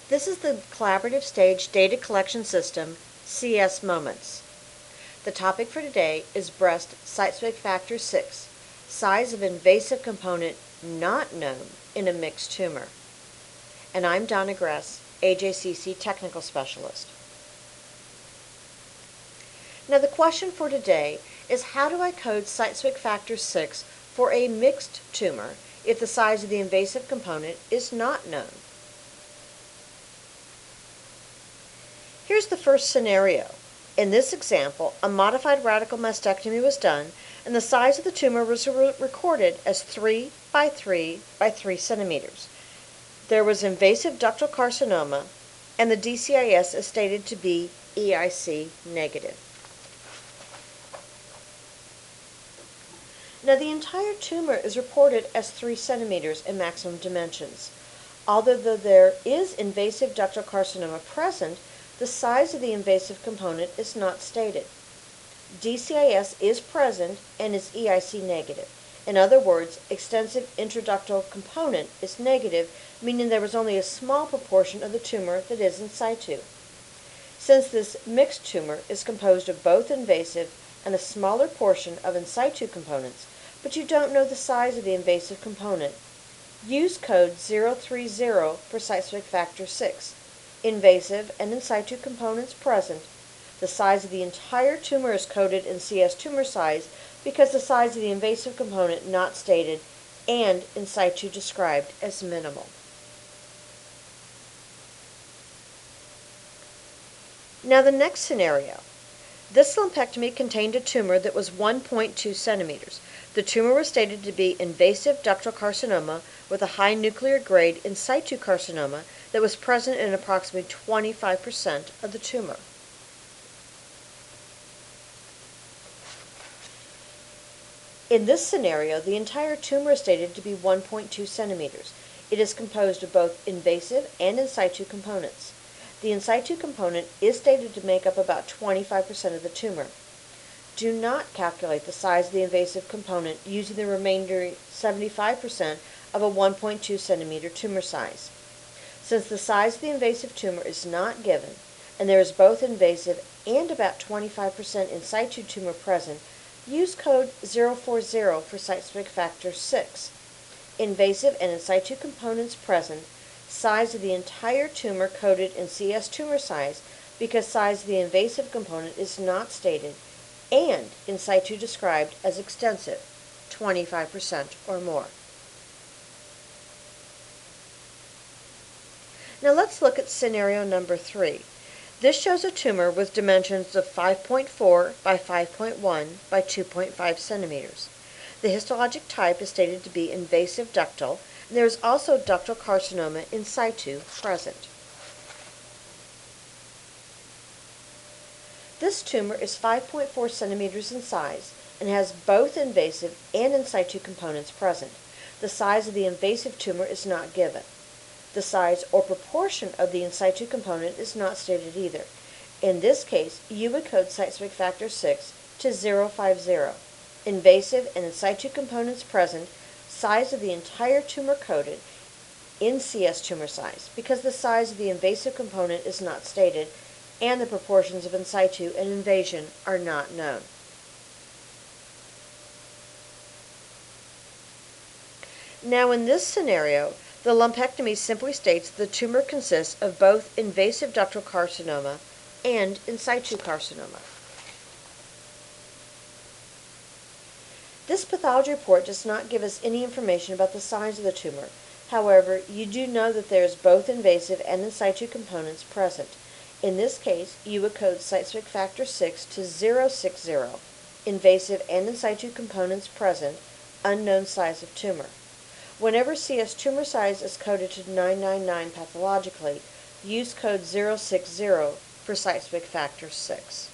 This is the Collaborative Stage Data Collection System, CS Moments. The topic for today is breast site-specific factor 6, size of invasive component not known in a mixed tumor. And I'm Donna Gress, AJCC Technical Specialist. Now the question for today is, how do I code site-specific factor 6 for a mixed tumor if the size of the invasive component is not known? Here's the first scenario. In this example, a modified radical mastectomy was done, and the size of the tumor was recorded as 3 by 3 by 3 centimeters. There was invasive ductal carcinoma, and the DCIS is stated to be EIC negative. Now, the entire tumor is reported as 3 centimeters in maximum dimensions. Although there is invasive ductal carcinoma present, the size of the invasive component is not stated. DCIS is present and is EIC negative. In other words, extensive intraductal component is negative, meaning there was only a small proportion of the tumor that is in situ. Since this mixed tumor is composed of both invasive and a smaller portion of in situ components, but you don't know the size of the invasive component, use code 030 for site-specific factor 6. Invasive and in situ components present. The size of the entire tumor is coded in CS tumor size because the size of the invasive component not stated and in situ described as minimal. Now the next scenario. This lumpectomy contained a tumor that was 1.2 centimeters. The tumor was stated to be invasive ductal carcinoma with a high nuclear grade in situ carcinoma that was present in approximately 25% of the tumor. In this scenario, the entire tumor is stated to be 1.2 centimeters. It is composed of both invasive and in situ components. The in situ component is stated to make up about 25% of the tumor. Do not calculate the size of the invasive component using the remainder 75% of a 1.2 centimeter tumor size. Since the size of the invasive tumor is not given, and there is both invasive and about 25% in situ tumor present, use code 040 for site-specific factor 6. Invasive and in situ components present, size of the entire tumor coded in CS tumor size because size of the invasive component is not stated, and in situ described as extensive, 25% or more. Now let's look at scenario number 3. This shows a tumor with dimensions of 5.4 by 5.1 by 2.5 centimeters. The histologic type is stated to be invasive ductal, and there is also ductal carcinoma in situ present. This tumor is 5.4 centimeters in size and has both invasive and in situ components present. The size of the invasive tumor is not given. The size or proportion of the in situ component is not stated either. In this case, you would code site-specific factor 6 to 050. Invasive and in situ components present, size of the entire tumor coded in CS tumor size because the size of the invasive component is not stated and the proportions of in situ and invasion are not known. Now in this scenario, the lumpectomy simply states the tumor consists of both invasive ductal carcinoma and in situ carcinoma. This pathology report does not give us any information about the size of the tumor. However, you do know that there is both invasive and in situ components present. In this case, you would code site-specific factor 6 to 060, invasive and in situ components present, unknown size of tumor. Whenever CS tumor size is coded to 999 pathologically, use code 060 for site-specific factor 6.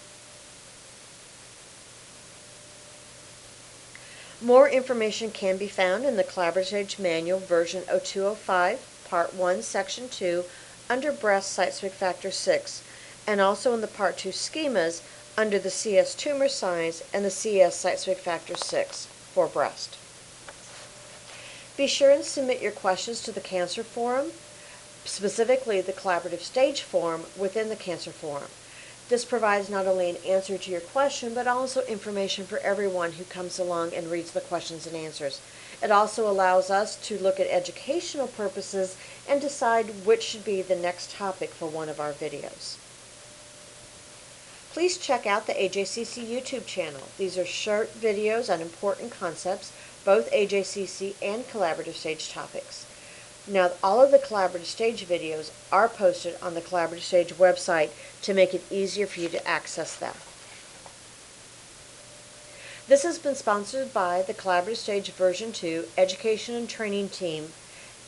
More information can be found in the Collaborative Stage Manual version 0205, Part 1, Section 2, under breast site-specific factor 6, and also in the Part 2 schemas under the CS tumor size and the CS site-specific factor 6 for breast. Be sure and submit your questions to the CAnswer Forum specifically the Collaborative Stage Forum within the CAnswer Forum. This provides not only an answer to your question, but also information for everyone who comes along and reads the questions and answers. It also allows us to look at educational purposes and decide which should be the next topic for one of our videos. Please check out the AJCC YouTube channel. These are short videos on important concepts, both AJCC and Collaborative Stage topics. Now, all of the Collaborative Stage videos are posted on the Collaborative Stage website to make it easier for you to access them. This has been sponsored by the Collaborative Stage Version 2 Education and Training Team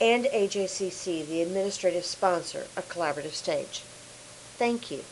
and AJCC, the administrative sponsor of Collaborative Stage. Thank you.